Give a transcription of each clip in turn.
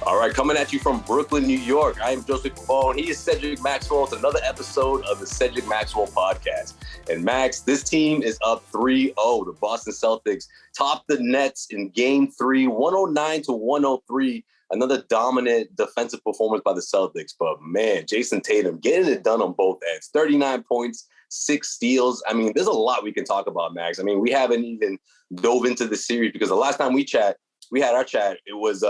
All right, coming at you from Brooklyn, New York. I am Josue Pavon. He is Cedric Maxwell. It's another episode of the Cedric Maxwell podcast. And Max, this team is up 3-0. The Boston Celtics topped the Nets in Game 3, 109-103. Another dominant defensive performance by the Celtics. But, man, Jayson Tatum getting it done on both ends. 39 points, 6 steals. I mean, there's a lot we can talk about, Max. I mean, we haven't even dove into the series because the last time we had our chat, it was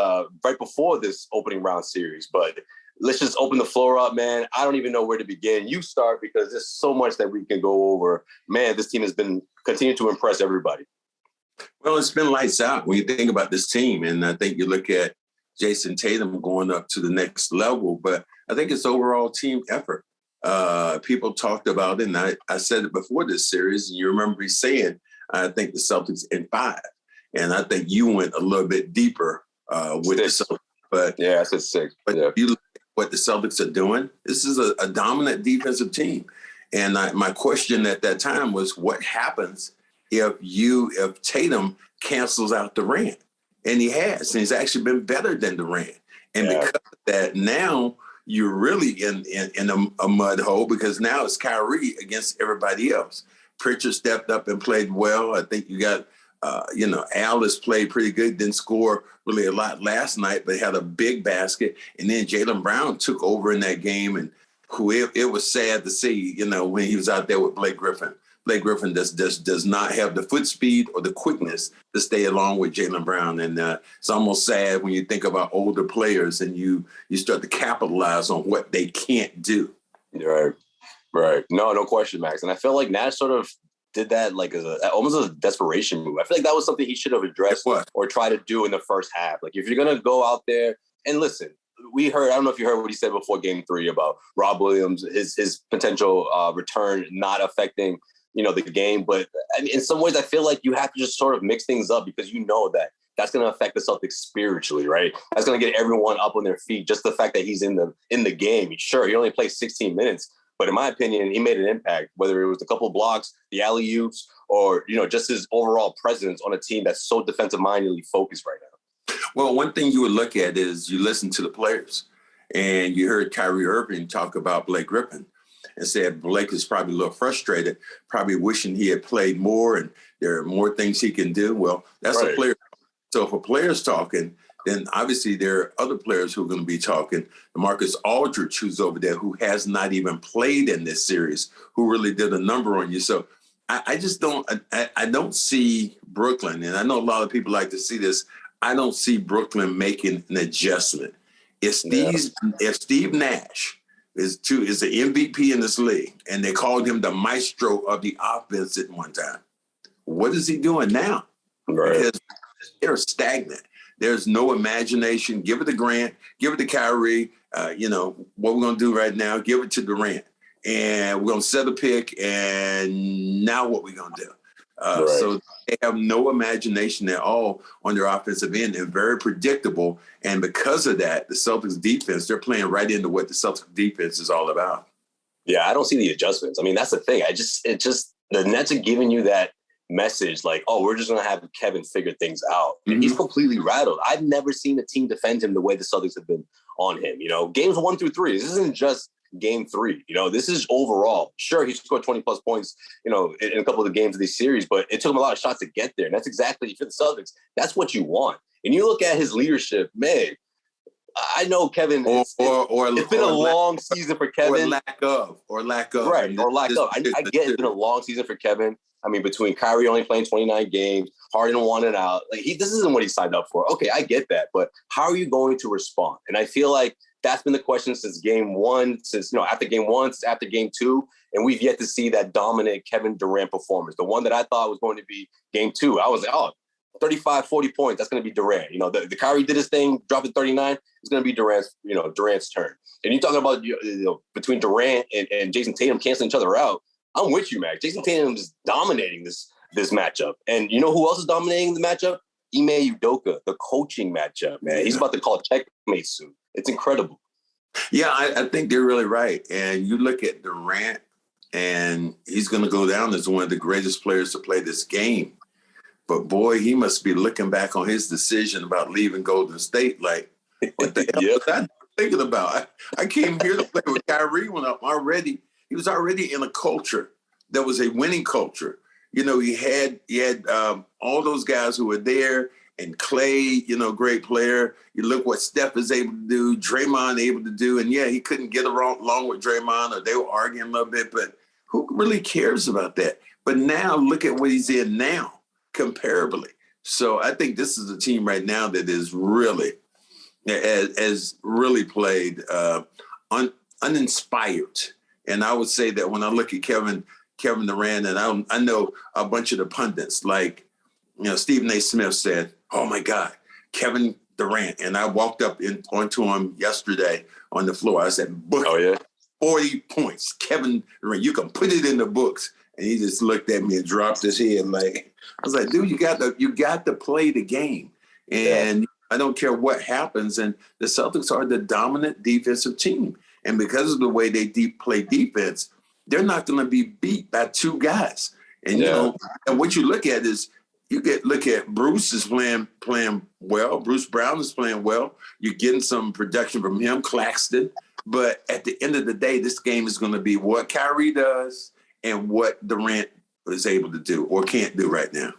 right before this opening round series. But let's just open the floor up, man. I don't even know where to begin. You start because there's so much that we can go over. Man, this team has been continuing to impress everybody. Well, it's been lights out when you think about this team. And I think you look at Jayson Tatum going up to the next level. But I think it's overall team effort. People talked about it, and I said it before this series. And you remember me saying, I think the Celtics in 5. And I think you went a little bit deeper with the Celtics. But yeah, I said 6. But yeah. If you look at what the Celtics are doing, this is a dominant defensive team. And my question at that time was, what happens if Tatum cancels out Durant? And he has. And he's actually been better than Durant. And because of that, now you're really in a mud hole because now it's Kyrie against everybody else. Pritchard stepped up and played well. I think you got Alice played pretty good, didn't score really a lot last night, but had a big basket. And then Jaylen Brown took over in that game, and it was sad to see, when he was out there with Blake Griffin. Blake Griffin does not have the foot speed or the quickness to stay along with Jaylen Brown. And it's almost sad when you think about older players and you start to capitalize on what they can't do. Right. No question, Max. And I feel like Nash sort of did that like almost as a desperation move. I feel like that was something he should have addressed or tried to do in the first half. Like if you're going to go out there and listen, I don't know if you heard what he said before Game 3 about Rob Williams, his potential return not affecting, the game. But I mean, in some ways, I feel like you have to just sort of mix things up because you know that that's going to affect the Celtics spiritually, right? That's going to get everyone up on their feet. Just the fact that he's in the game. Sure, he only plays 16 minutes. But in my opinion, he made an impact, whether it was a couple of blocks, the alley-oops, or, just his overall presence on a team that's so defensive-mindedly focused right now. Well, one thing you would look at is you listen to the players. And you heard Kyrie Irving talk about Blake Griffin and said Blake is probably a little frustrated, probably wishing he had played more and there are more things he can do. Well, that's a player. So if a player's talking, then obviously there are other players who are going to be talking. Marcus Aldridge, who's over there, who has not even played in this series, who really did a number on you. So I just don't see Brooklyn, and I know a lot of people like to see this. I don't see Brooklyn making an adjustment. If Steve Nash is the MVP in this league, and they called him the maestro of the offense at one time, what is he doing now? Right. Because they're stagnant. There's no imagination. Give it to Grant. Give it to Kyrie. What we're going to do right now, give it to Durant. And we're going to set a pick, and now what we're going to do. So they have no imagination at all on their offensive end and very predictable. And because of that, the Celtics defense, they're playing right into what the Celtics defense is all about. Yeah, I don't see the adjustments. I mean, that's the thing. The Nets are giving you that message like, oh, we're just going to have Kevin figure things out. And he's completely rattled. I've never seen a team defend him the way the Celtics have been on him. Games 1 through 3. This isn't just Game 3. This is overall. Sure, he scored 20-plus points, in a couple of the games of this series, but it took him a lot of shots to get there. And that's exactly, for the Celtics, that's what you want. And you look at his leadership, man, I know Kevin. It's been a long season for Kevin. Or lack of. Right, or lack of. I get it's been a long season for Kevin. I mean, between Kyrie only playing 29 games, Harden wanted out. This isn't what he signed up for. Okay, I get that. But how are you going to respond? And I feel like that's been the question since Game 1, after Game 1, since after Game 2. And we've yet to see that dominant Kevin Durant performance. The one that I thought was going to be Game 2. I was like, 35, 40 points, that's going to be Durant. The Kyrie did his thing, dropped at 39. It's going to be Durant's turn. And you talking about between Durant and Jayson Tatum canceling each other out. I'm with you, Max. Jayson Tatum is dominating this matchup. And you know who else is dominating the matchup? Ime Udoka, the coaching matchup, man. He's about to call checkmate soon. It's incredible. Yeah, I think they're really right. And you look at Durant, and he's going to go down as one of the greatest players to play this game. But boy, he must be looking back on his decision about leaving Golden State like, What the hell was I thinking about? I came here to play with Kyrie when he was already in a culture that was a winning culture. You know, he had all those guys who were there, and Clay, great player. You look what Steph is able to do, Draymond able to do, and yeah, he couldn't get along with Draymond, or they were arguing a little bit, but who really cares about that? But now look at what he's in now, comparably. So I think this is a team right now that is really has really played uninspired. And I would say that when I look at Kevin Durant, and I know a bunch of the pundits, like, Stephen A. Smith said, "Oh my God, Kevin Durant." And I walked up onto him yesterday on the floor. I said, "Book, oh, yeah. 40 points, Kevin Durant. You can put it in the books." And he just looked at me and dropped his head. Like, I was like, "Dude, you got to play the game." And yeah. I don't care what happens. And the Celtics are the dominant defensive team. And because of the way they play defense, they're not going to be beat by two guys. And, and what you look at is, look at Bruce is playing well. Bruce Brown is playing well. You're getting some production from him, Claxton. But at the end of the day, this game is going to be what Kyrie does and what Durant is able to do or can't do right now.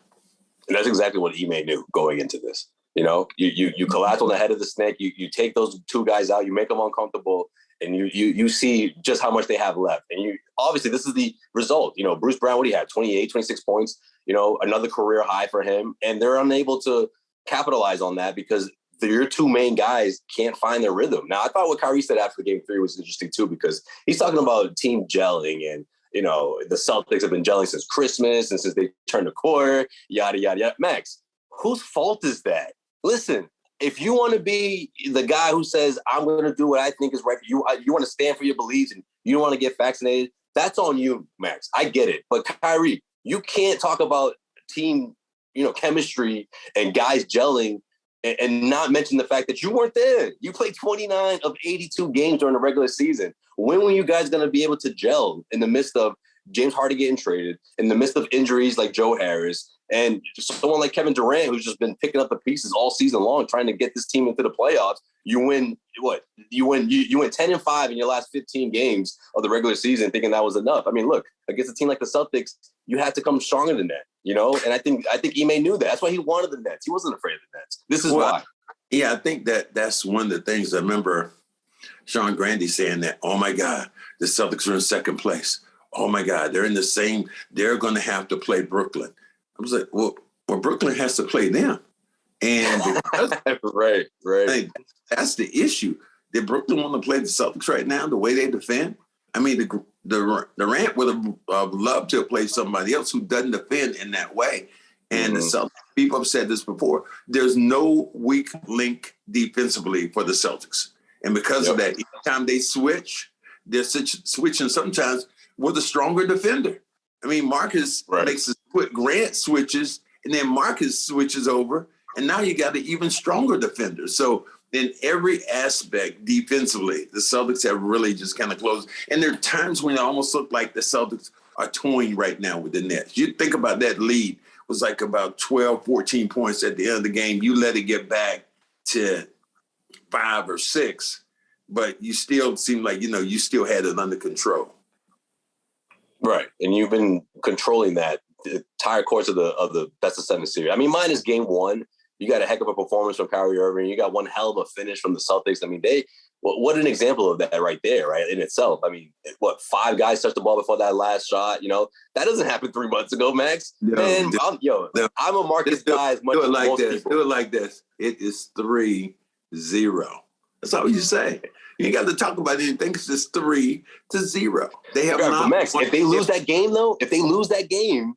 And that's exactly what Ime knew going into this. You collapse on the head of the snake. You take those two guys out. You make them uncomfortable, and you see just how much they have left. And obviously this is the result. Bruce Brown, what do you have? 28, 26 points. Another career high for him, and they're unable to capitalize on that because your two main guys can't find their rhythm. Now, I thought what Kyrie said after Game 3 was interesting too, because he's talking about team gelling, and the Celtics have been gelling since Christmas and since they turned the corner, yada yada yada. Max, whose fault is that? Listen, if you want to be the guy who says, "I'm going to do what I think is right for you," you want to stand for your beliefs, and you don't want to get vaccinated, that's on you, Max. I get it. But Kyrie, you can't talk about team, chemistry and guys gelling and not mention the fact that you weren't there. You played 29 of 82 games during the regular season. When were you guys going to be able to gel in the midst of James Harden getting traded, in the midst of injuries like Joe Harris, and someone like Kevin Durant, who's just been picking up the pieces all season long, trying to get this team into the playoffs? You win what? You win 10-5 in your last 15 games of the regular season, thinking that was enough. I mean, look, against a team like the Celtics, you had to come stronger than that, And I think Ime knew that. That's why he wanted the Nets. He wasn't afraid of the Nets. This is why. Yeah, I think that's one of the things. I remember Sean Grandy saying that, "Oh my God, the Celtics are in second place. Oh my God, they're in the same. They're going to have to play Brooklyn." I was like, well, Brooklyn has to play them. And because right. Like, that's the issue. Did Brooklyn want to play the Celtics right now, the way they defend? I mean, the Durant would have loved to play somebody else who doesn't defend in that way. And the Celtics, people have said this before, there's no weak link defensively for the Celtics. And because of that, each time they switch, they're switching sometimes with a stronger defender. I mean, Marcus makes us put Grant switches, and then Marcus switches over, and now you got an even stronger defender. So in every aspect defensively, the Celtics have really just kind of closed. And there are times when it almost look like the Celtics are toying right now with the Nets. You think about that lead was like about 12, 14 points at the end of the game. You let it get back to 5 or 6, but you still seem like, you still had it under control. Right. And you've been controlling that the entire course of the best of 7 series. I mean, mine is Game 1. You got a heck of a performance from Kyrie Irving. You got one hell of a finish from the Celtics. I mean, what an example of that right there, right, in itself. I mean, 5 guys touched the ball before that last shot? That doesn't happen 3 months ago, Max. I'm a Marcus guy as much as most people. Do it like this. It is 3-0. That's all you say. You ain't got to talk about anything. It's just 3-0. They have not. Max, if they lose that game,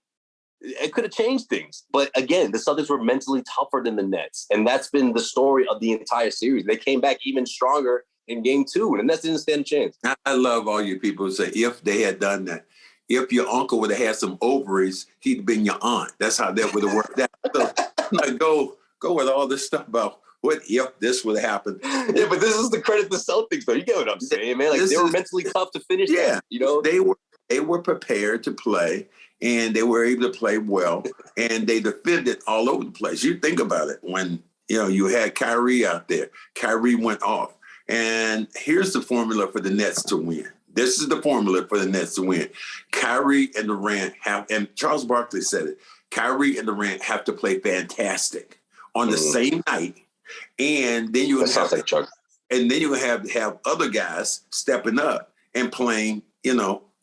it could have changed things. But again, the Celtics were mentally tougher than the Nets. And that's been the story of the entire series. They came back even stronger in Game 2, and the Nets didn't stand a chance. I love all you people who say, if they had done that, if your uncle would have had some ovaries, he'd been your aunt. That's how that would have worked out. So, go with all this stuff about what if this would happen. Yeah, but this is the credit to the Celtics, though. You get what I'm saying, man? Like, they were mentally tough to finish that, They were prepared to play, and they were able to play well, and they defended all over the place. You think about it. When You had Kyrie out there. Kyrie went off. And here's the formula for the Nets to win. This is the formula for the Nets to win. Kyrie and Durant and Charles Barkley said it, Kyrie and Durant have to play fantastic on the same night. And then you have other guys stepping up and playing,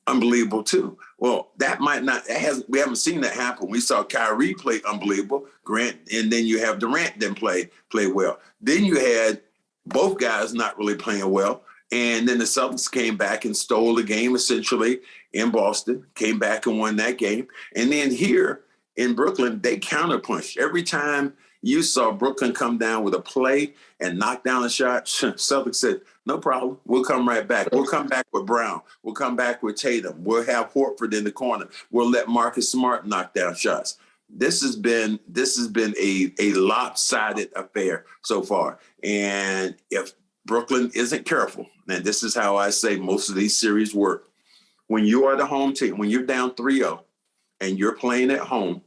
unbelievable too. Well, we haven't seen that happen. We saw Kyrie play unbelievable, Grant, and then you have Durant then play well. Then you had both guys not really playing well. And then the Celtics came back and stole the game essentially in Boston, came back and won that game. And then here in Brooklyn, they counterpunched. Every time you saw Brooklyn come down with a play and knock down a shot, Celtics said, no problem. We'll come right back. We'll come back with Brown. We'll come back with Tatum. We'll have Horford in the corner. We'll let Marcus Smart knock down shots. This has been a lopsided affair so far. And if Brooklyn isn't careful, and this is how I say most of these series work, when you are the home team, when you're down 3-0 and you're playing at home,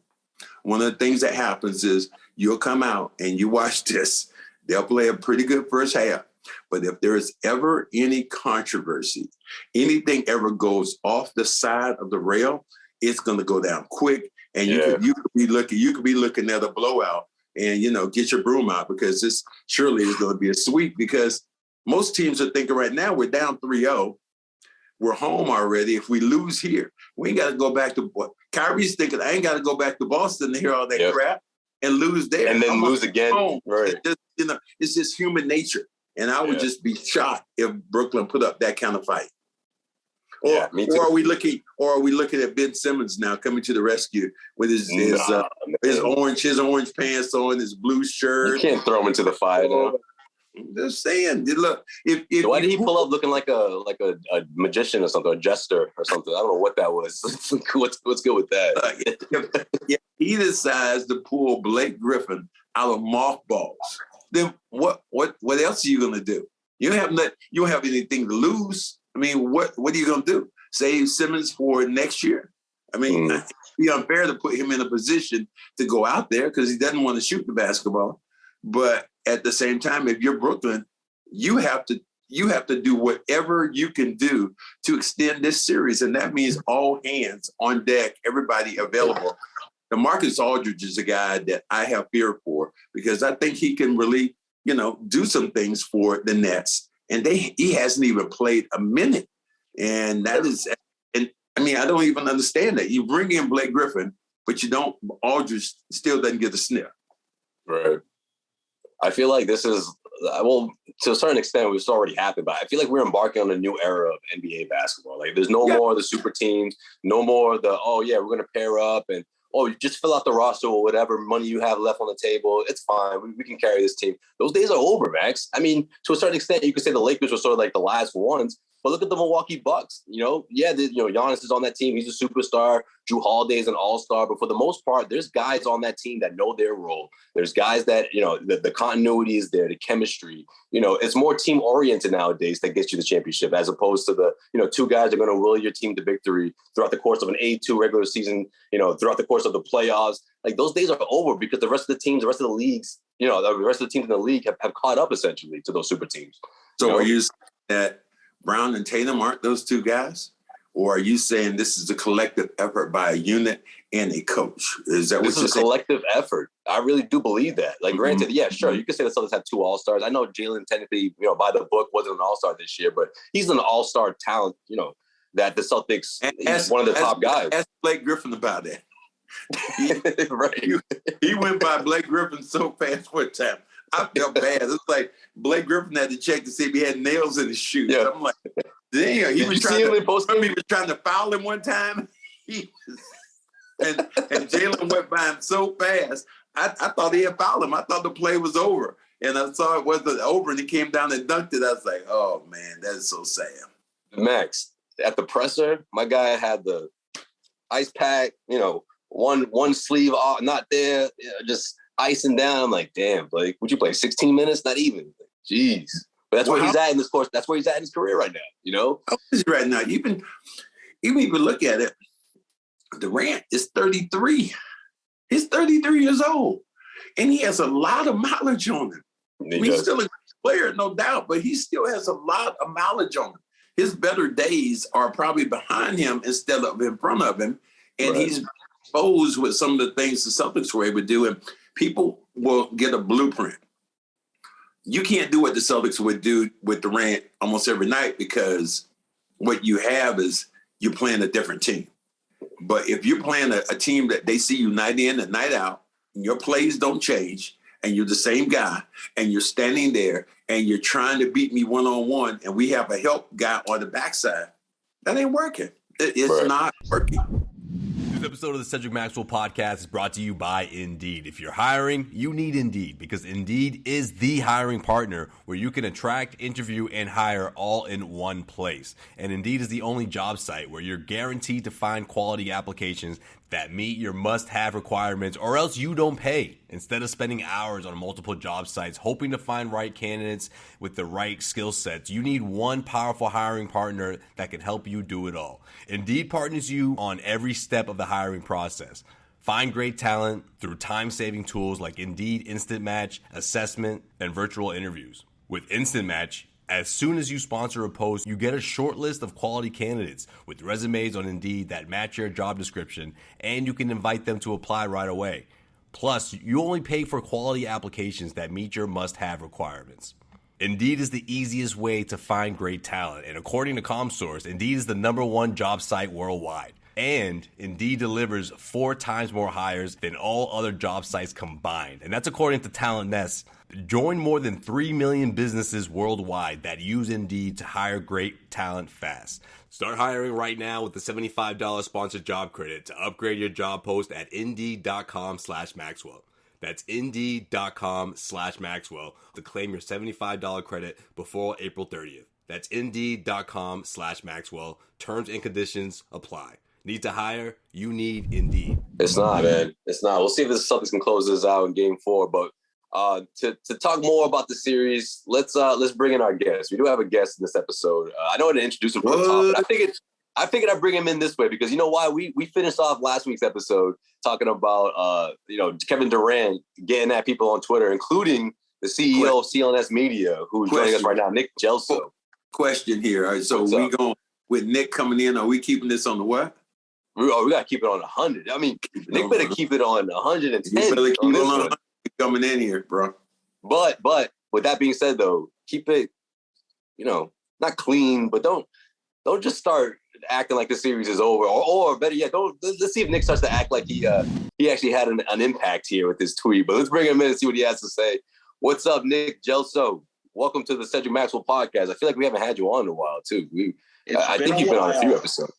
one of the things that happens is you'll come out and you watch this. They'll play a pretty good first half. But if there is ever any controversy, anything ever goes off the side of the rail, it's going to go down quick. And you could be looking at a blowout and, get your broom out because this surely is going to be a sweep because most teams are thinking right now we're down 3-0. We're home already. If we lose here, we ain't got to go back to – Kyrie's thinking, I ain't got to go back to Boston to hear all that crap and lose there. And then lose again. Home. Right. It's just human nature. And I would just be shocked if Brooklyn put up that kind of fight. Or are we looking at Ben Simmons now coming to the rescue with his orange pants on, his blue shirt? You can't throw him into the fire. Just saying. Look, why did he pull up looking like a magician or something, a jester or something? I don't know what that was. What's good with that? If he decides to pull Blake Griffin out of mothballs, then what else are you going to do? You don't have anything to lose. I mean, what are you going to do? Save Simmons for next year? I mean, it'd be unfair to put him in a position to go out there because he doesn't want to shoot the basketball. But at the same time, if you're Brooklyn, you have to do whatever you can do to extend this series. And that means all hands on deck, everybody available. DeMarcus Aldridge is a guy that I have fear for because I think he can really, do some things for the Nets. And he hasn't even played a minute. And I don't even understand that. You bring in Blake Griffin, but Aldridge still doesn't get a sniff. Right. I feel like this is, to a certain extent, it's already happened, but I feel like we're embarking on a new era of NBA basketball. Like, there's no more of the super teams, no more of the, we're going to pair up and, you just fill out the roster or whatever money you have left on the table. It's fine. We can carry this team. Those days are over, Max. I mean, to a certain extent, you could say the Lakers were sort of like the last ones, but look at the Milwaukee Bucks. Giannis is on that team. He's a superstar. Drew Holiday is an all-star. But for the most part, there's guys on that team that know their role. There's guys that, the continuity is there, the chemistry. It's more team-oriented nowadays that gets you the championship as opposed to the, two guys are going to will your team to victory throughout the course of an 82 regular season, throughout the course of the playoffs. Like, those days are over because the rest of the teams, the rest of the leagues, the rest of the teams in the league have caught up essentially to those super teams. So are you saying that Brown and Tatum aren't those two guys? Or are you saying this is a collective effort by a unit and a coach? Is that what you're saying? This is a collective effort. I really do believe that. Like, granted, you could say the Celtics have two all-stars. I know Jaylen technically, by the book, wasn't an all-star this year, but he's an all-star talent, that the Celtics, he's one of the top guys. Ask Blake Griffin about that. Right. He went by Blake Griffin so fast one time. I felt bad. It's like Blake Griffin had to check to see if he had nails in his shoes. Yeah. I'm like, damn. He was trying to foul him one time. And Jaylen went by him so fast. I thought he had fouled him. I thought the play was over. And I saw it wasn't over, and he came down and dunked it. I was like, oh, man, that is so sad. Max, at the presser, my guy had the ice pack, one sleeve off, not there, just icing down. I'm like, damn, Blake, would you play 16 minutes? Not even. Jeez. But that's where he's at in this course. That's where he's at in his career right now, How is he right now? Even if you look at it, Durant is 33. He's 33 years old. And he has a lot of mileage on him. He's still a player, no doubt, but he still has a lot of mileage on him. His better days are probably behind him instead of in front of him. And he's exposed with some of the things the Celtics were able to do. And people will get a blueprint. You can't do what the Celtics would do with Durant almost every night because what you have is you're playing a different team. But if you're playing a team that they see you night in and night out, and your plays don't change, and you're the same guy, and you're standing there, and you're trying to beat me one-on-one, and we have a help guy on the backside, that ain't working. It's not working. This episode of the Cedric Maxwell podcast is brought to you by Indeed. If you're hiring, you need Indeed because Indeed is the hiring partner where you can attract, interview, and hire all in one place. And Indeed is the only job site where you're guaranteed to find quality applications that meet your must-have requirements or else you don't pay. Instead of spending hours on multiple job sites hoping to find right candidates with the right skill sets, you need one powerful hiring partner that can help you do it all. Indeed partners you on every step of the hiring process. Find great talent through time-saving tools like Indeed Instant Match, assessment, and virtual interviews. With Instant Match, as soon as you sponsor a post, you get a short list of quality candidates with resumes on Indeed that match your job description, and you can invite them to apply right away. Plus, you only pay for quality applications that meet your must-have requirements. Indeed is the easiest way to find great talent, and according to ComSource, Indeed is the #1 job site worldwide. And Indeed delivers 4 times more hires than all other job sites combined. And that's according to CLNS. Join more than 3 million businesses worldwide that use Indeed to hire great talent fast. Start hiring right now with the $75 sponsored job credit to upgrade your job post at Indeed.com/Maxwell. That's Indeed.com/Maxwell to claim your $75 credit before April 30th. That's Indeed.com/Maxwell. Terms and conditions apply. Need to hire? You need Indeed. It's not, man. It's not. We'll see if the Celtics can close this out in Game 4. But to talk more about the series, let's bring in our guest. We do have a guest in this episode. I know how to introduce him from the top, but I figured I'd bring him in this way because you know why? We finished off last week's episode talking about Kevin Durant getting at people on Twitter, including the CEO of CLNS Media, who's joining us right now, Nick Gelso. Question here. All right, so we going with Nick coming in. Are we keeping this on the what? We got to keep it on 100. I mean, Nick better keep it on 110. You better keep it on 100 coming in here, bro. But with that being said, though, keep it, not clean, but don't just start acting like the series is over. Or better yet, let's see if Nick starts to act like he actually had an impact here with his tweet. But let's bring him in and see what he has to say. What's up, Nick Gelso? Welcome to the Cedric Maxwell podcast. I feel like we haven't had you on in a while, too. I think you've been on a few episodes.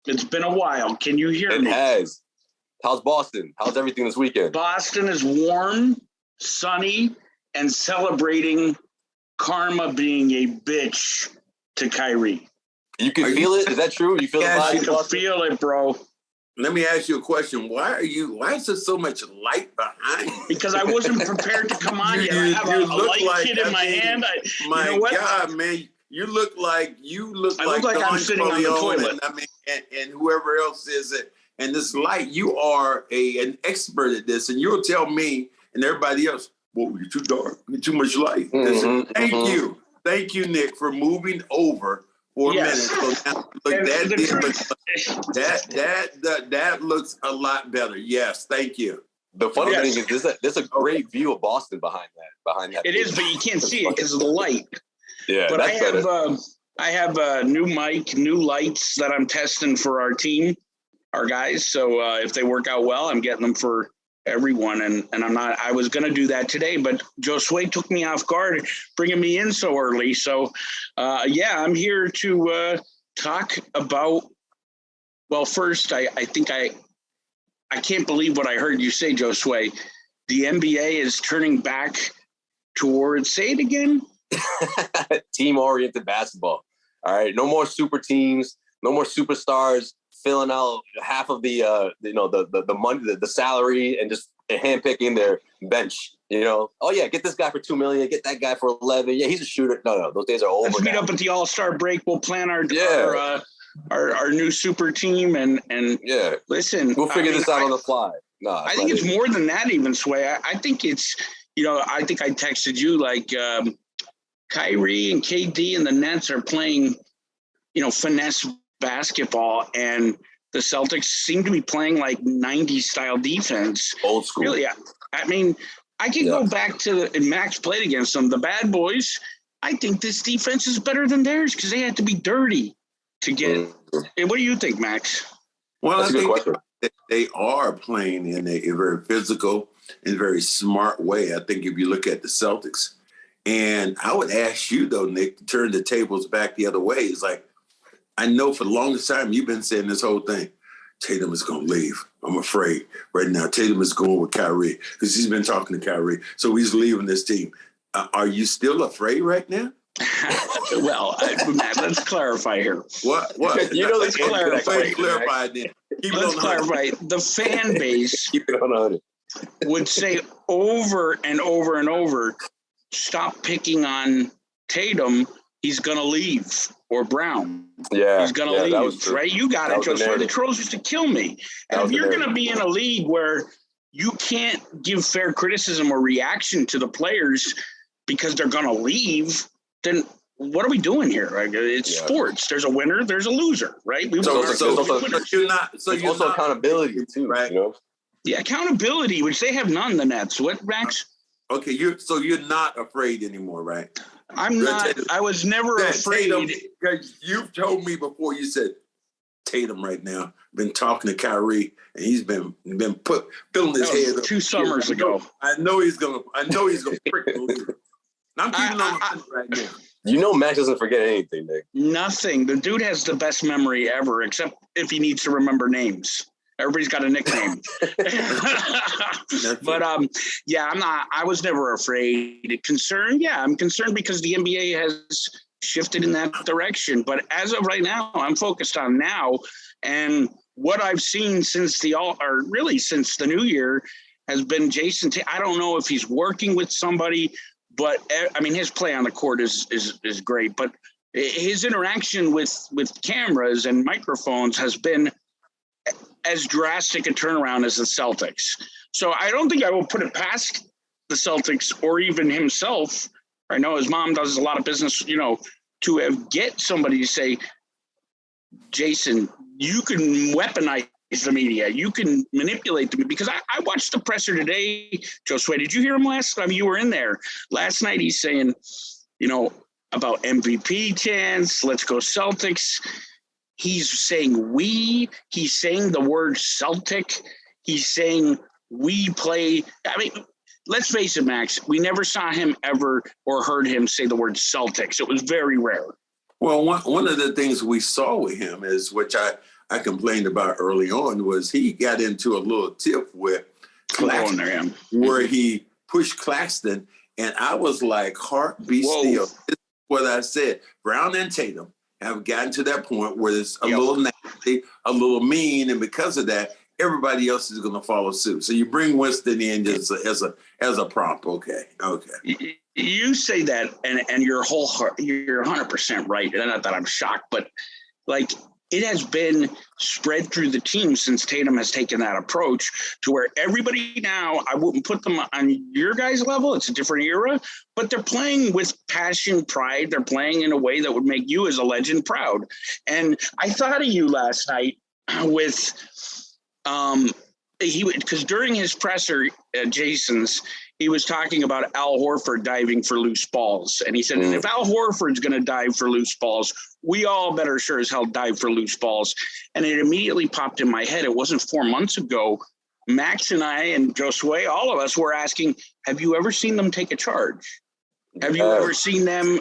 It's been a while. Can you hear me? It has. How's Boston? How's everything this weekend? Boston is warm, sunny, and celebrating karma being a bitch to Kyrie. You can feel it? Is that true? You feel the vibe? You can feel it, bro. Let me ask you a question. Why is there so much light behind you? Because I wasn't prepared to come on yet. I have a light kit in my hand. My God, man. You look like I'm sitting on the toilet. And whoever else is it. And this light, you are an expert at this. And you'll tell me and everybody else, well, you're too dark. You're too much light. Thank you. Thank you, Nick, for moving over for a minute. So now, that looks a lot better. Yes, thank you. The funny thing is there's a great view of Boston behind that. It is, but you can't see it because of the light. Yeah, but I have a new mic, new lights that I'm testing for our team, our guys. So if they work out well, I'm getting them for everyone. And I was going to do that today, but Josue took me off guard, bringing me in so early. So I'm here to talk about, well, first, I think I can't believe what I heard you say, Josue. The NBA is turning back towards, say it again. Team-oriented basketball. All right, no more super teams, no more superstars filling out half of the money, the salary, and just handpicking their bench. Oh yeah, get this guy for $2 million, get that guy for $11 million. Yeah, he's a shooter. No, those days are over. Let's meet up at the All-Star break. We'll plan our new super team and listen. We'll figure this out on the fly. No, I think it's more than that even, Sway. I think it's, I think I texted you like Kyrie and KD and the Nets are playing, finesse basketball, and the Celtics seem to be playing like 90s style defense. Old school. Really, I mean, I can go back to and Max played against them. The bad boys, I think this defense is better than theirs because they had to be dirty to get it. And what do you think, Max? Well, That's a good question. They are playing in a very physical and very smart way. I think if you look at the Celtics, and I would ask you though, Nick, to turn the tables back the other way. It's like, I know for the longest time you've been saying this whole thing, Tatum is going to leave. I'm afraid right now. Tatum is going with Kyrie because he's been talking to Kyrie. So he's leaving this team. Are you still afraid right now? Well, Matt, let's clarify here. What? Let's clarify. Then. Let's clarify. The fan base Keep it on would say over and over and over, stop picking on Tatum. He's going to leave. Or Brown. Yeah. He's going to leave, right? You got it, Josue. The trolls used to kill me. And if you're going to be in a league where you can't give fair criticism or reaction to the players because they're going to leave, then what are we doing here? Like, it's sports. There's a winner, there's a loser, right? There's also accountability too, right? Yeah, accountability, which they have none. The Nets. What, Max? Okay, you're not afraid anymore, right? I'm not. I was never afraid. Tatum, you've told me before. You said Tatum right now been talking to Kyrie, and he's been filling his head up. 2 summers ago. I know he's gonna freaking leave. I'm keeping on right now. Max doesn't forget anything, Nick. Nothing. The dude has the best memory ever, except if he needs to remember names. Everybody's got a nickname. But I was never afraid. Concerned? Yeah, I'm concerned because the NBA has shifted in that direction. But as of right now, I'm focused on now. And what I've seen since since the new year has been Jayson Tatum. I don't know if he's working with somebody, but I mean, his play on the court is great. But his interaction with cameras and microphones has been as drastic a turnaround as the Celtics. So I don't think I will put it past the Celtics or even himself. I know his mom does a lot of business, to get somebody to say, Jason, you can weaponize the media. You can manipulate them. Because I watched the presser today, Josue. Did you hear him last time? You were in there. Last night he's saying, about MVP chance, let's go Celtics. He's saying we. He's saying the word Celtic. He's saying we play. I mean, let's face it, Max. We never saw him ever or heard him say the word Celtics. It was very rare. Well, one of the things we saw with him is, which I complained about early on, was he got into a little tiff with Claxton, where he pushed Claxton, and I was like, heart be still. This is what I said. Brown and Tatum have gotten to that point where it's a little nasty, a little mean, and because of that, everybody else is going to follow suit. So you bring Winston in just as a prompt. Okay. You say that, and you're 100% right. And not that I'm shocked, but like it has been spread through the team since Tatum has taken that approach to where everybody now, I wouldn't put them on your guys' level. It's a different era, but they're playing with passion, pride. They're playing in a way that would make you as a legend proud. And I thought of you last night with because during his presser, Jason's, he was talking about Al Horford diving for loose balls. And he said, and if Al Horford's going to dive for loose balls, we all better sure as hell dive for loose balls. And it immediately popped in my head. It wasn't 4 months ago. Max and I and Josue, all of us were asking, have you ever seen them take a charge? Have you ever seen them,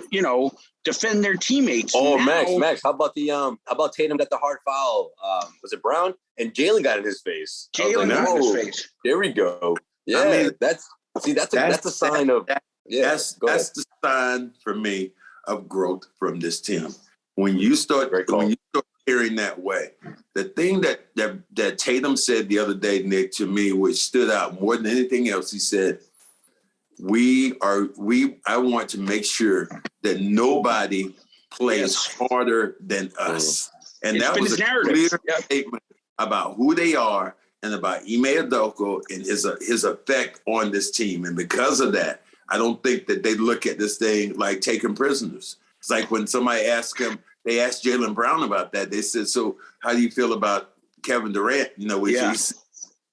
defend their teammates? Oh, now, Max, how about Tatum got the hard foul? Was it Brown? And Jaylen got in his face. Jaylen got in his face. There we go. Yeah, I mean, that's a sign of that's the sign for me of growth from this team. When you start hearing that way, the thing that Tatum said the other day, Nick, to me, which stood out more than anything else, he said, I want to make sure that nobody plays harder than us. And that was a clear statement about who they are and about Ime Udoka and his effect on this team. And because of that, I don't think that they look at this thing like taking prisoners. It's like when somebody asked him, they asked Jaylen Brown about that. They said, so how do you feel about Kevin Durant? You know, which he said,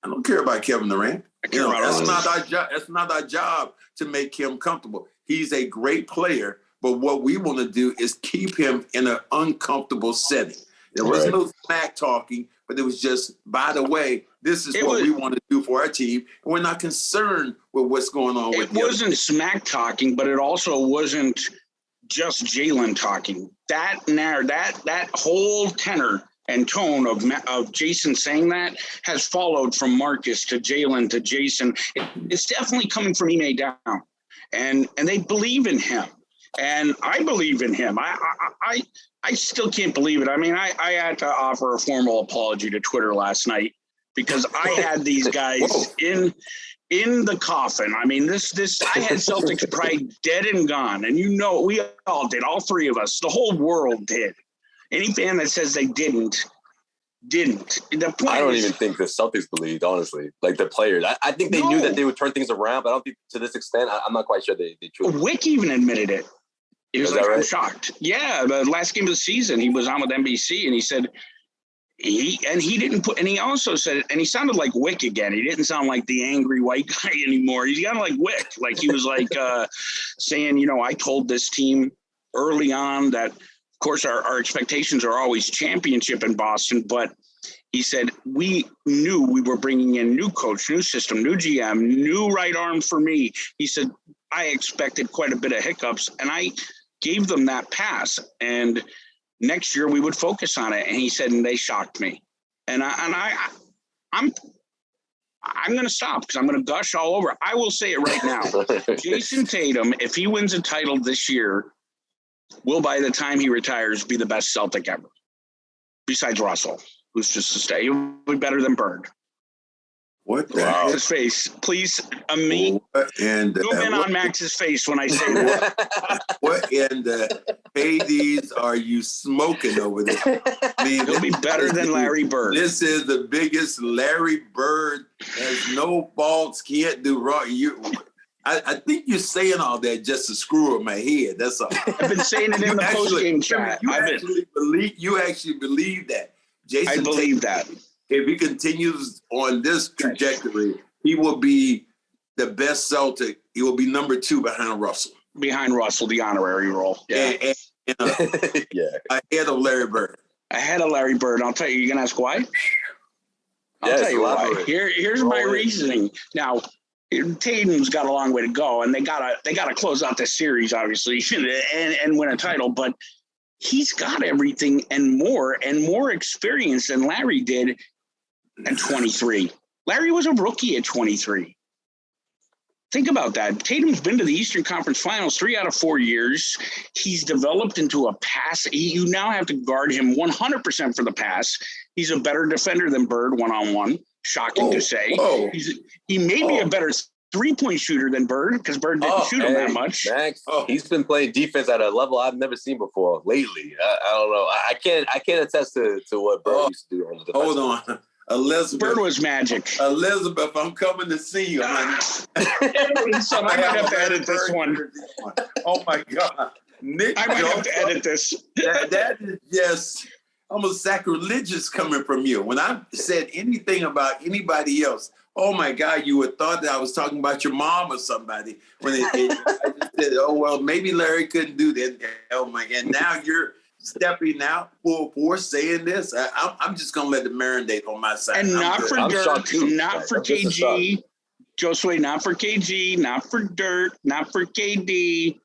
I don't care about Kevin Durant. You know, that's not our job. That's not our job to make him comfortable. He's a great player, but what we want to do is keep him in an uncomfortable setting. There was no smack talking, but it was just, by the way, this is what we want to do for our team. And we're not concerned with what's going on with it. It wasn't smack talking, but it also wasn't just Jaylen talking. That whole tenor and tone of Jayson saying that has followed from Marcus to Jaylen to Jayson. It's definitely coming from Ime down. And they believe in him. And I believe in him. I still can't believe it. I mean, I had to offer a formal apology to Twitter last night because I had these guys in the coffin. I mean, this I had Celtics pride dead and gone. And you know, we all did, all three of us, the whole world did. Any fan that says they didn't. The point I don't even think the Celtics believed, honestly. Like the players. I think they knew that they would turn things around, but I don't think to this extent. I'm not quite sure they truly. Wick even admitted it. He was like, right? I'm shocked. Yeah, the last game of the season, he was on with NBC, and he said he didn't put, and he also said, and he sounded like Wick again. He didn't sound like the angry white guy anymore. He sounded like Wick. Like he was like saying, you know, I told this team early on that, of course, our expectations are always championship in Boston, but he said, we knew we were bringing in new coach, new system, new GM, new right arm for me. He said, I expected quite a bit of hiccups, and I gave them that pass. And next year we would focus on it. And he said, and they shocked me. And I'm going to stop because I'm going to gush all over. I will say it right now. Jayson Tatum, if he wins a title this year, will by the time he retires be the best Celtic ever. Besides Russell, who's just a stay. He'll be better than Bird. What the heck? His face, please. Zoom in on Max's face when I say that. What in the Hades are you smoking over there? I mean, he'll be better than Larry Bird. This is the biggest. Larry Bird has no faults, can't do wrong. I think you're saying all that just to screw up my head. That's all. I've been saying it in the post-game chat. You actually believe that. Jayson I believe that. If he continues on this trajectory, he will be the best Celtic. He will be number 2 behind Russell. Behind Russell, the honorary role. Yeah. Ahead of Larry Bird. Ahead of Larry Bird. I'll tell you, you're going to ask why? I'll tell you why. Here's my reasoning. Now, Tatum's got a long way to go, and they gotta close out this series, obviously, and win a title. But he's got everything and more experience than Larry did at 23. Larry was a rookie at 23. Think about that. Tatum's been to the Eastern Conference Finals 3 out of 4 years. He's developed into a pass. You now have to guard him 100% for the pass. He's a better defender than Bird one-on-one. Shocking to say. He may be a better three-point shooter than Bird because Bird didn't shoot him that much. Max, he's been playing defense at a level I've never seen before lately. I don't know. I can't attest to what Bird used to do on the defense. Hold on. Elizabeth. Bird was magic. Elizabeth, I'm coming to see you, honey. So I might have to edit this one. Oh, my God. Nick, I might have to edit this. That is just almost sacrilegious coming from you. When I said anything about anybody else, oh, my God, you would thought that I was talking about your mom or somebody. When I just said, oh, well, maybe Larry couldn't do that. Oh, my God. And now you're stepping out for saying this. I'm just going to let it marinate on my side. And not for Dirk, not for KG. Josue, not for KG, not for Dirk, not for KD,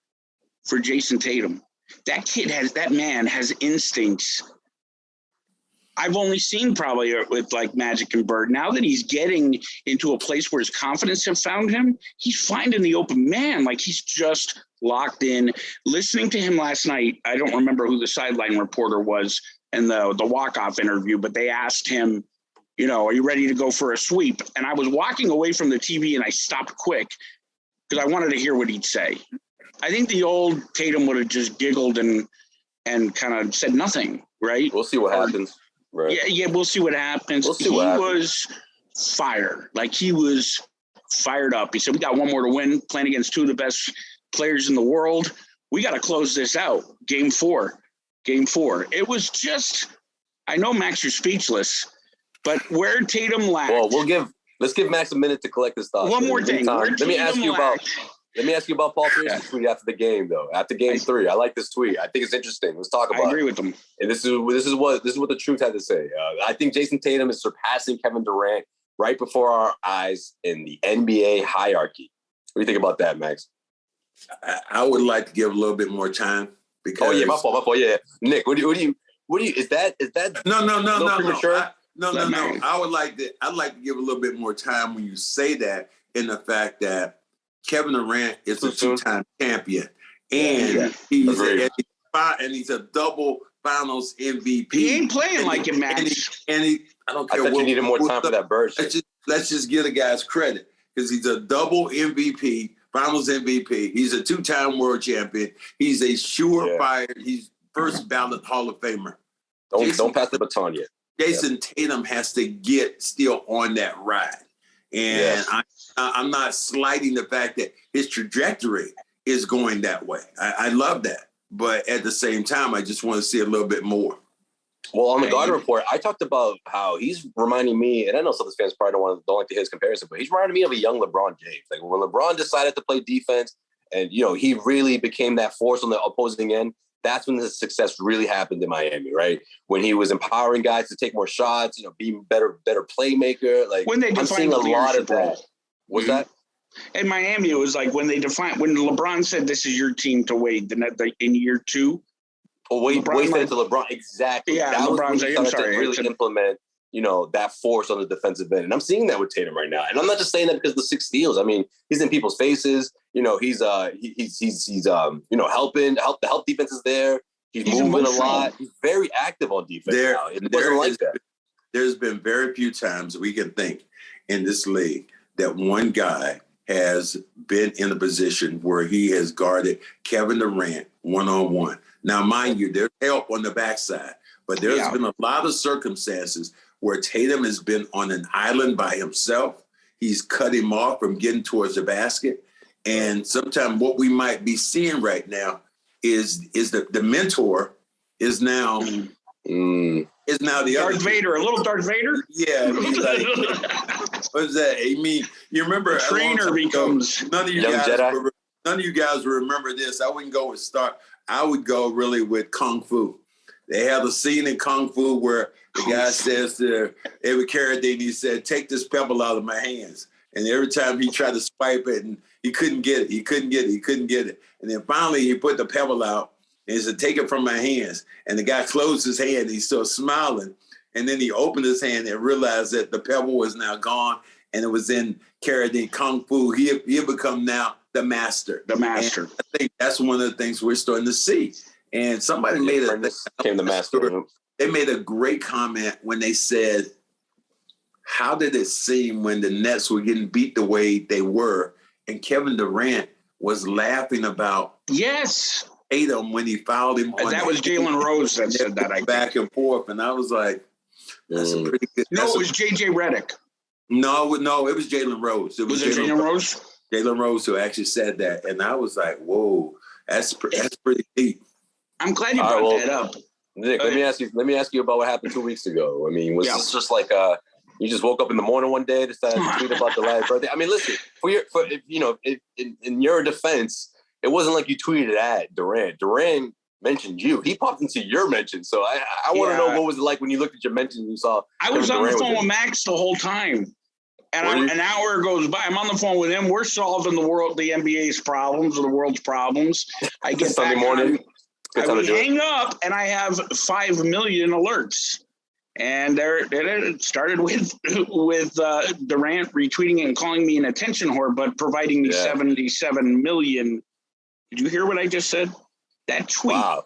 for Jayson Tatum. That man has instincts. I've only seen probably with like Magic and Bird. Now that he's getting into a place where his confidence have found him, he's finding the open man. Like he's just locked in. Listening to him last night, I don't remember who the sideline reporter was in the walk-off interview, but they asked him, you know, are you ready to go for a sweep? And I was walking away from the TV and I stopped quick because I wanted to hear what he'd say. I think the old Tatum would have just giggled and kind of said nothing, right? We'll see what happens. Right. Yeah, we'll see what happens. fire. Like, he was fired up. He said, we got one more to win, playing against two of the best players in the world. We got to close this out. Game four. It was just, I know, Max, you're speechless, but where Tatum lacked. Well, let's give Max a minute to collect his thoughts. One more thing. Let me ask you about Paul Pierce's tweet after the game, though. After game 3, I like this tweet. I think it's interesting. Let's talk about it. I agree with him. And this is what the truth had to say. I think Jayson Tatum is surpassing Kevin Durant right before our eyes in the NBA hierarchy. What do you think about that, Max? I would like to give a little bit more time because. Oh yeah, my fault. Yeah, Nick, what do you? Is that? No. Premature? No. I'd like to give a little bit more time when you say that, in the fact that Kevin Durant is a 2-time champion, and he's a double Finals MVP. He ain't playing like it, Max. I don't care. I thought you needed more time for that burst. Let's just give the guys credit, because he's a double MVP, Finals MVP. He's a 2-time world champion. He's a surefire. He's first ballot Hall of Famer. Don't pass the baton yet. Jayson Tatum has to get still on that ride. And I'm not slighting the fact that his trajectory is going that way. I love that. But at the same time, I just want to see a little bit more. Well, on the Garden Report, I talked about how he's reminding me, and I know some of the fans probably don't like to hear his comparison, but he's reminding me of a young LeBron James. Like, when LeBron decided to play defense and, he really became that force on the opposing end, that's when the success really happened in Miami, right? When he was empowering guys to take more shots, being better playmaker. Like, when I'm seeing a lot of that. Was that? In Miami, it was like when LeBron said, "This is your team to Wade," in year 2. Oh, Wade said it to LeBron. Exactly. Yeah, that LeBron's was when he started to really implement, that force on the defensive end. And I'm seeing that with Tatum right now. And I'm not just saying that because of the 6 steals. I mean, he's in people's faces. He's helping. The help defense is there. He's moving emotional. A lot. He's very active on defense now. It wasn't like that. There's been very few times we can think in this league that one guy has been in a position where he has guarded Kevin Durant one-on-one. Now, mind you, there's help on the backside, but there's been a lot of circumstances where Tatum has been on an island by himself. He's cut him off from getting towards the basket. And sometimes what we might be seeing right now is the mentor is now is now the Darth Vader, a little Darth Vader. Yeah, he's like, what is that? I mean, you remember the trainer becomes none of you guys remember this. I wouldn't go with Star. I would go really with Kung Fu. They have a scene in Kung Fu where the guy says to Ime Udoka, he said, "Take this pebble out of my hands." And every time he tried to swipe it, and he couldn't get it. And then finally he put the pebble out and he said, "Take it from my hands." And the guy closed his hand. He's still smiling. And then he opened his hand and realized that the pebble was now gone. And it was in Carradine Kung Fu. He had become now the master. The master. And I think that's one of the things we're starting to see. And somebody became the master. They made a great comment when they said, how did it seem when the Nets were getting beat the way they were? And Kevin Durant was laughing about Tatum when he fouled him. And that was Jalen Rose that said that. Back and forth. And I was like, that's a pretty good. No, it was JJ Redick. No, it was Jalen Rose. It was Jalen Rose? Jalen Rose who actually said that. And I was like, whoa, that's pretty deep. I'm glad you brought that up. Nick, let me ask you about what happened 2 weeks ago. I mean, was this just like you just woke up in the morning one day, decided to tweet about the last birthday? I mean, listen, in your defense, it wasn't like you tweeted at Durant. Durant mentioned you. He popped into your mention. So I want to know, what was it like when you looked at your mention and you saw I was on the phone with Max the whole time. And an hour goes by. I'm on the phone with him. We're solving the NBA's problems or the world's problems. I get Sunday morning. I would hang up, and I have 5 million alerts. And it started with Durant retweeting and calling me an attention whore, but providing me 77 million. Did you hear what I just said? That tweet. Wow.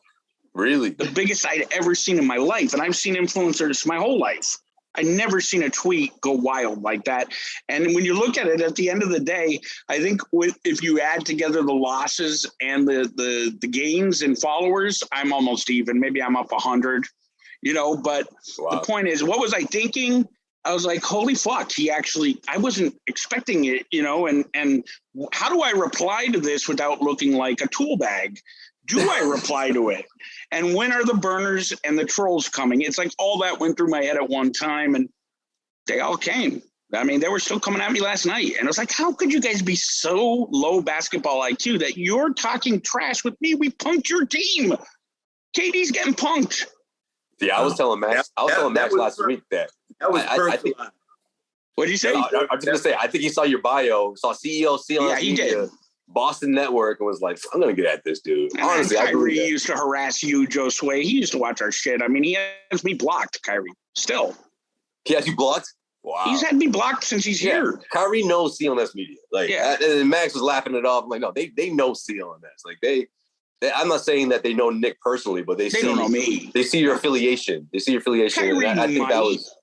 Really? The biggest I'd ever seen in my life. And I've seen influencers my whole life. I never seen a tweet go wild like that. And when you look at it, at the end of the day, I think if you add together the losses and the gains and followers, I'm almost even. Maybe I'm up 100. But the point is, what was I thinking? I was like, holy fuck, I wasn't expecting it, and how do I reply to this without looking like a tool bag? Do I reply to it? And when are the burners and the trolls coming? It's like all that went through my head at one time, and they all came. I mean, they were still coming at me last night. And I was like, how could you guys be so low basketball IQ that you're talking trash with me? We punked your team. KD's getting punked. Yeah, I was telling Max last week that was perfect. What did you say? I was just going to say, I think he saw your bio, saw CEO, CLNS Media, Boston Network, and was like, I'm going to get at this dude. And honestly, Kyrie used to harass you, Josue. He used to watch our shit. I mean, he has me blocked, Kyrie, still. He has you blocked? Wow. He's had me blocked since he's here. Kyrie knows CLNS Media. And Max was laughing it off. I'm like, no, they know CLNS. Like, they I'm not saying that they know Nick personally, but they don't know me. They see your affiliation. Kyrie, and I think that was...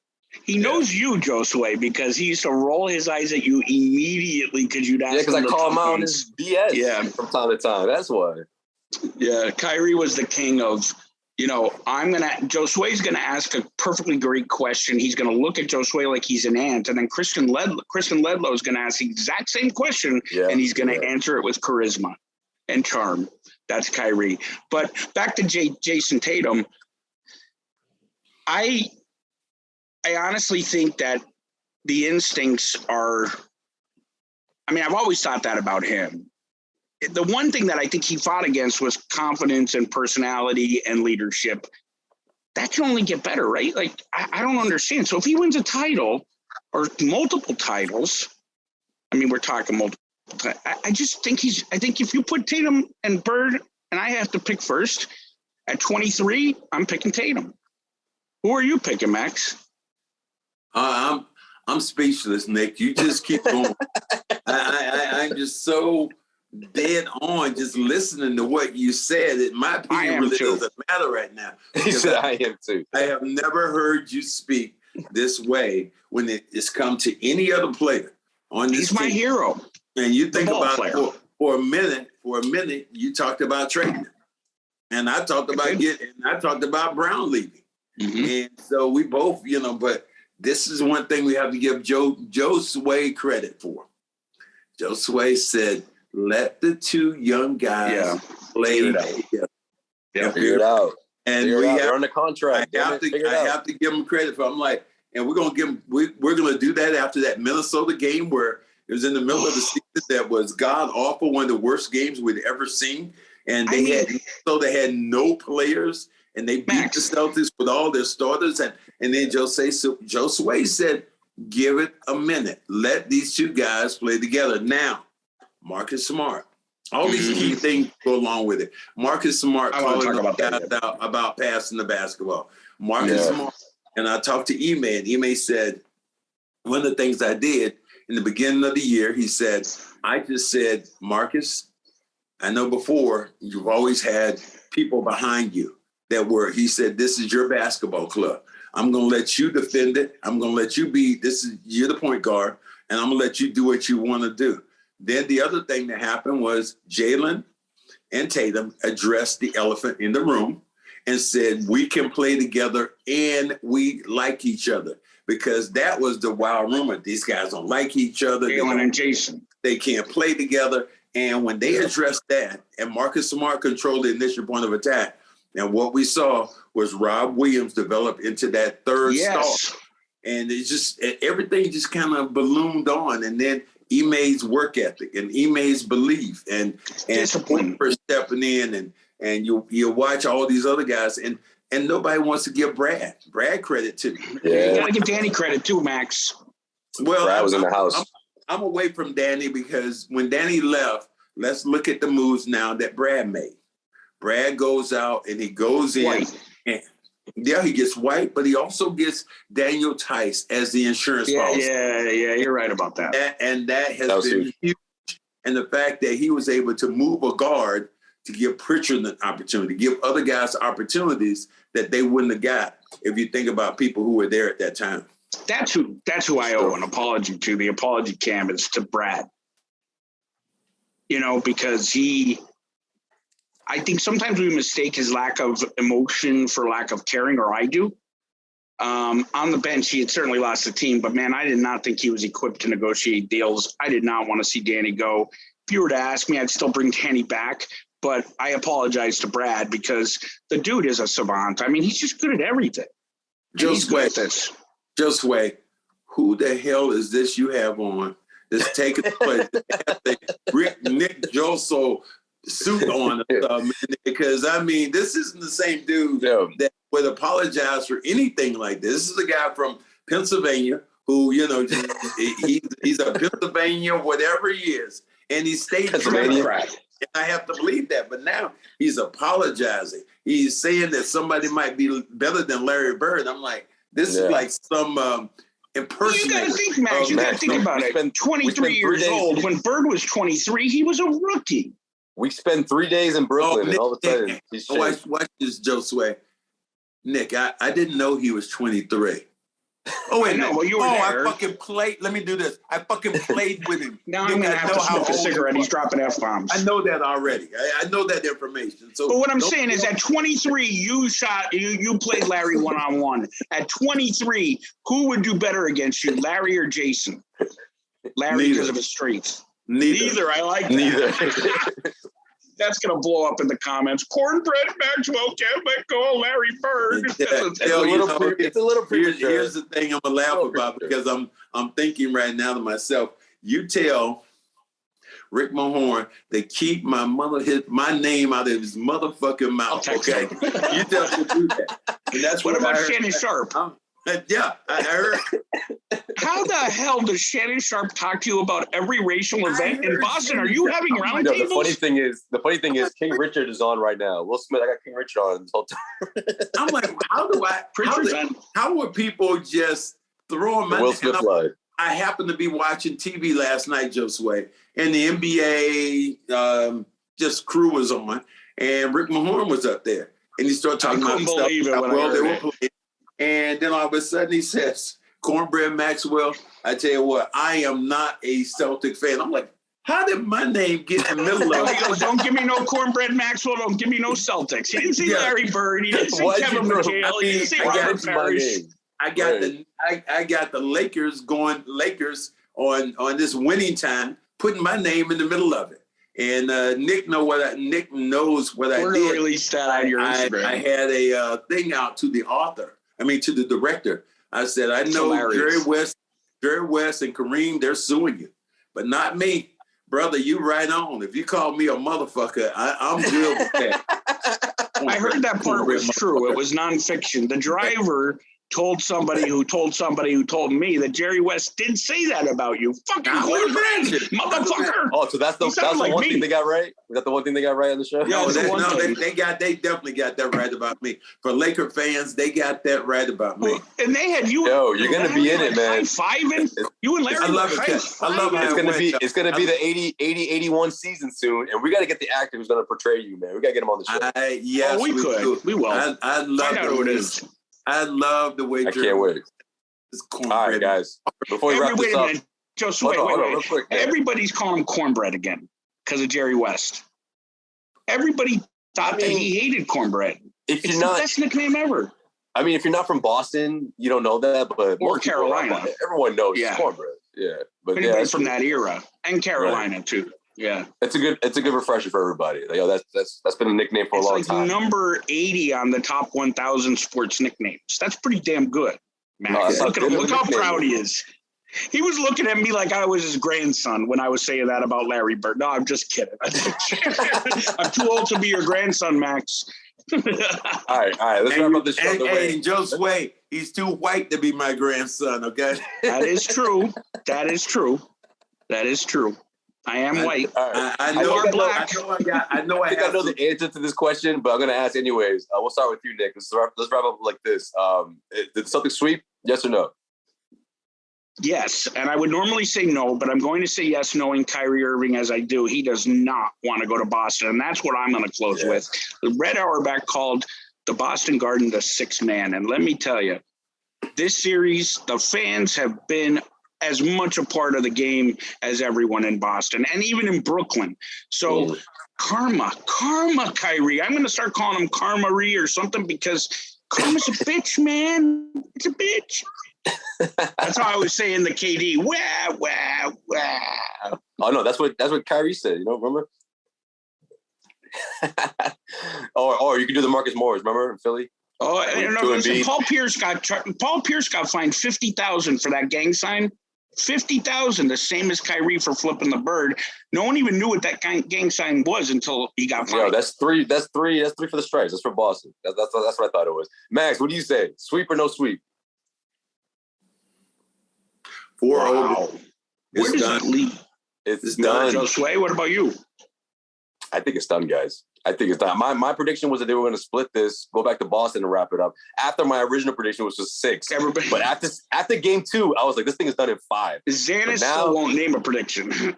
He knows you, Josue, because he used to roll his eyes at you immediately because you'd ask him. Yeah, because I call him out on his BS from time to time. That's why. Yeah, Kyrie was the king of... Josue's going to ask a perfectly great question. He's going to look at Josue like he's an ant. And then Kristen Ledlow is going to ask the exact same question, and he's going to answer it with charisma and charm. That's Kyrie. But back to Jayson Tatum, I honestly think that the instincts are – I've always thought that about him. The one thing that I think he fought against was confidence and personality and leadership. That can only get better, right? Like, I don't understand. So if he wins a title or multiple titles, we're talking multiple. I just think I think if you put Tatum and Bird, and I have to pick first, at 23, I'm picking Tatum. Who are you picking, Max? I'm speechless, Nick. You just keep going. I'm just so dead on just listening to what you said. My opinion really doesn't matter right now. He said I am too. I have never heard you speak this way when it's come to any other player on this team. He's my hero. And you think about it for a minute, you talked about trading. And I talked about Brown leaving. Mm-hmm. And so we both, but this is one thing we have to give Josue credit for. Josue said, let the two young guys play together. Yeah, figure it out. And they're on the contract. I have to give them credit for. I'm like, and we're gonna give them. We're gonna do that after that Minnesota game where it was in the middle of the season that was god awful, one of the worst games we'd ever seen. And they had no players, and they beat the Celtics with all their starters. And then Josue said, give it a minute. Let these two guys play together. Now, Marcus Smart. All these key things go along with it. Marcus Smart calling guys out about passing the basketball. Marcus Smart. And I talked to Ime, and Ime said, one of the things I did in the beginning of the year, he said, I just said, Marcus, I know before you've always had people behind you that were, he said, this is your basketball club. I'm going to let you defend it. I'm going to let you you're the point guard, and I'm going to let you do what you want to do. Then the other thing that happened was Jaylen and Tatum addressed the elephant in the room and said, we can play together and we like each other, because that was the wild rumor. These guys don't like each other. Jaylen and Jason. They can't play together. And when they addressed that, and Marcus Smart controlled the initial point of attack, and what we saw was Rob Williams develop into that third star. And it just, everything just kind of ballooned on. And then Ime's work ethic and Ime's belief and for stepping in, and you watch all these other guys, and nobody wants to give Brad credit too. Yeah, you gotta give Danny credit too, Max. Well, Brad was in the house. I'm away from Danny because when Danny left, let's look at the moves now that Brad made. Brad goes out and he goes in. And he gets White, but he also gets Daniel Tice as the insurance policy. Yeah, you're right about that. That has been huge. And the fact that he was able to move a guard to give Pritchard an opportunity, give other guys opportunities that they wouldn't have got if you think about people who were there at that time. That's who I owe an apology to. The apology cam is to Brad. Because I think sometimes we mistake his lack of emotion for lack of caring, or I do. On the bench, he had certainly lost the team, but man, I did not think he was equipped to negotiate deals. I did not want to see Danny go. If you were to ask me, I'd still bring Danny back, but I apologize to Brad because the dude is a savant. I mean, he's just good at everything. Josue, who the hell is this you have on that's taking place? Nick Gelso suit on because I mean, this isn't the same dude that would apologize for anything like this. This is a guy from Pennsylvania who, you know, he's a Pennsylvania, whatever he is, and he stayed Democrat. And I have to believe that. But now he's apologizing. He's saying that somebody might be better than Larry Bird. I'm like, this is like some impersonator. You got to think, Max. You got to think about it. 23 years old. When Bird was 23, he was a rookie. We spent 3 days in Brooklyn, and all of a sudden, he's changed. Watch this, Josue. Nick, I didn't know he was 23. Oh, wait, no. Well, you were there. I fucking played. Let me do this. I fucking played with him. Now I'm going to have to smoke a cigarette. He's dropping F-bombs. I know that already. I know that information. So, but what I'm saying is at 23, you played Larry one-on-one. At 23, who would do better against you, Larry or Jayson? Larry because of his strength. Neither. I like that. Neither. That's going to blow up in the comments. Cornbread Maxwell can't let go of Larry Bird. It's a little premature. Here's the thing I'm going to laugh about because I'm thinking right now to myself, you tell Rick Mahorn to keep my name out of his motherfucking mouth, okay? You tell him to do that. And that's what about Shannon Sharp? Yeah, I heard. How the hell does Shannon Sharp talk to you about every racial event in Boston? Are you having round tables? The funny thing is, King Richard is on right now. Will Smith, I got King Richard on this whole time. I'm like, how would people just throw him? Will Smith live. I happened to be watching TV last night, Josue, and the NBA crew was on, and Rick Mahorn was up there, and he started talking about stuff how well they were playing. And then all of a sudden he says, Cornbread Maxwell, I tell you what, I am not a Celtic fan. I'm like, how did my name get in the middle of it? Don't give me no Cornbread Maxwell. Don't give me no Celtics. He didn't see Larry Bird. He didn't see Kevin McHale. He didn't see Robert Parrish. I got the Lakers on this winning time, putting my name in the middle of it. And Nick knows what I did. We're going to release that on your Instagram. I had a thing out to the director. I said, I know Jerry West and Kareem, they're suing you, but not me. Brother, you right on. If you call me a motherfucker, I'm good with that. I heard that part was true. It was nonfiction. The driver told somebody who told me that Jerry West did say that about you. Fucking motherfucker. Oh, so that's the one thing they got right? Was that the one thing they got right on the show? Yeah, they definitely got that right about me. For Laker fans, they got that right about me. And they had you. Yo, you're gonna be in it, man. High-fiving. You and Larry. I love it. I love it. It's gonna be the 80-81 season soon, and we got to get the actor who's gonna portray you, man. We got to get him on the show. Yes, we could. We will. I love who it is. I love the way. I can't wait. All right, guys. Before we wrap this up, Just wait. Real quick, everybody's calling him Cornbread again because of Jerry West. Everybody thought that he hated Cornbread. It's the best nickname ever. I mean, if you're not from Boston, you don't know that, but or Carolina, everyone knows Cornbread. Yeah, but anybody from that era and Carolina too. Yeah, it's a good refresher for everybody. That's been a nickname for a long time. Number 80 on the top 1,000 sports nicknames. That's pretty damn good, Max. Look how proud he is. He was looking at me like I was his grandson when I was saying that about Larry Bird. No, I'm just kidding. I'm too old to be your grandson, Max. All right. Let's wrap up the show. Hey, Josue, he's too white to be my grandson. Okay, that is true. I am white. I know I know the answer to this question, but I'm going to ask anyways. We'll start with you, Nick. Let's wrap up like this. Did the Celtics sweep? Yes or no? Yes, and I would normally say no, but I'm going to say yes, knowing Kyrie Irving as I do. He does not want to go to Boston, and that's what I'm going to close with. Red Auerbach called the Boston Garden the sixth man, and let me tell you, this series, the fans have been as much a part of the game as everyone in Boston and even in Brooklyn. So karma, Kyrie. I'm going to start calling him Karma-Ree or something because Karma's a bitch, man. It's a bitch. That's how I was saying the KD. Wow. Oh no, that's what Kyrie said. You know, remember? or you can do the Marcus Morris. Remember in Philly? Oh, listen, Paul Pierce got fined $50,000 for that gang sign. $50,000, the same as Kyrie for flipping the bird. No one even knew what that gang sign was until he got fined. Yeah, that's three for the strikes. That's for Boston. That's what I thought it was. Max, what do you say? Sweep or no sweep? 4-0. Where does that lead? It's done. Josue, what about you? I think it's done, guys. I think it's done. My prediction was that they were going to split this, go back to Boston and wrap it up. After my original prediction was just 6. But after game 2, I was like, this thing is done in 5. Xanis still won't name a prediction.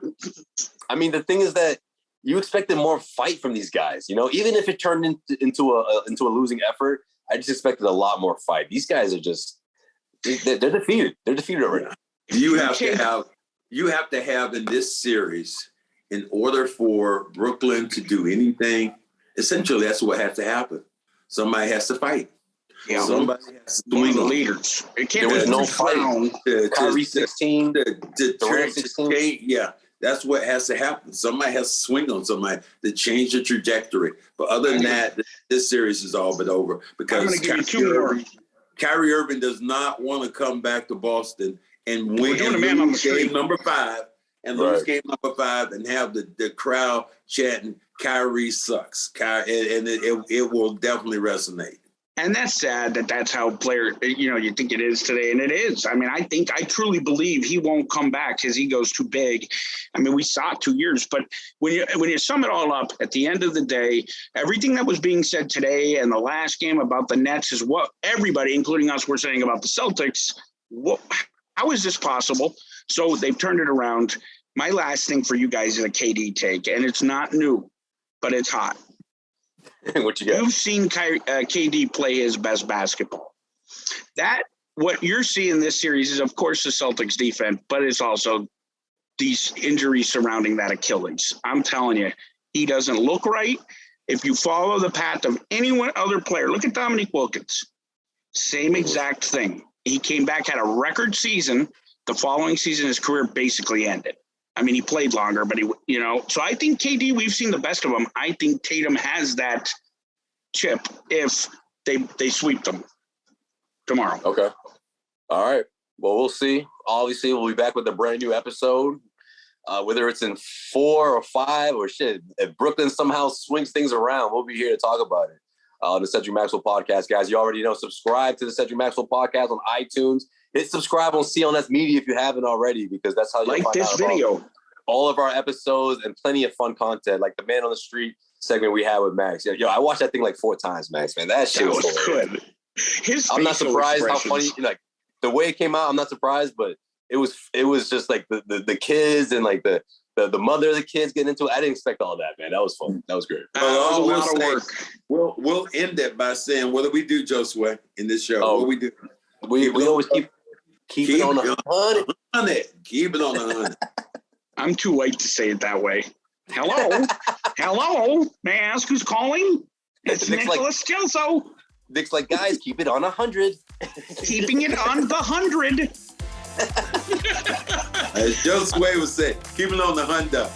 I mean, the thing is that you expected more fight from these guys. You know, even if it turned into a losing effort, I just expected a lot more fight. These guys are just they're defeated. They're defeated right now. You have to have in this series, in order for Brooklyn to do anything, essentially that's what has to happen. Somebody has to fight. Yeah, somebody has to swing the leaders. There was no fight. Kyrie 16, Durant 16. Yeah, that's what has to happen. Somebody has to swing on somebody to change the trajectory. But other than that, this series is all but over because Kyrie Irving does not want to come back to Boston and win game number 5 and lose game number 5 and have the crowd chanting Kyrie sucks. And it will definitely resonate. And that's sad that's how you think it is today. And it is. I mean, I truly believe he won't come back. His ego's too big. I mean, we saw it 2 years, but when you sum it all up at the end of the day, everything that was being said today and the last game about the Nets is what everybody, including us, were saying about the Celtics. How is this possible? So they've turned it around. My last thing for you guys is a KD take, and it's not new, but it's hot. What you got? You've seen KD play his best basketball. What you're seeing this series is, of course, the Celtics defense, but it's also these injuries surrounding that Achilles. I'm telling you, he doesn't look right. If you follow the path of any other player, look at Dominique Wilkins. Same exact thing. He came back, had a record season. The following season, his career basically ended. I mean, he played longer, but so I think KD, we've seen the best of him. I think Tatum has that chip if they sweep them tomorrow. Okay. All right. Well, we'll see. Obviously, we'll be back with a brand new episode, whether it's in 4 or 5 or shit. If Brooklyn somehow swings things around, we'll be here to talk about it. The Cedric Maxwell Podcast, guys. You already know, subscribe to the Cedric Maxwell Podcast on iTunes. Hit subscribe on CLNS Media if you haven't already, because that's how you like find this out video. All of our episodes and plenty of fun content, like the Man on the Street segment we had with Max. Yo, I watched that thing like 4 times, Max. Man, that shit was good. I'm not surprised how funny, like the way it came out. I'm not surprised, but it was just like the kids and like the mother of the kids getting into it. I didn't expect all of that, man. That was fun. That was great. That was a lot of work. We'll end it by saying, what do we do, Josue, in this show? What do we do? We always keep it on 100. Keep it on 100. I'm too white to say it that way. Hello? Hello? May I ask who's calling? It's Nicholas Gelso. Nick's like, guys, keep it on 100. Keeping it on the 100. As Josue would say, keep it on the 100.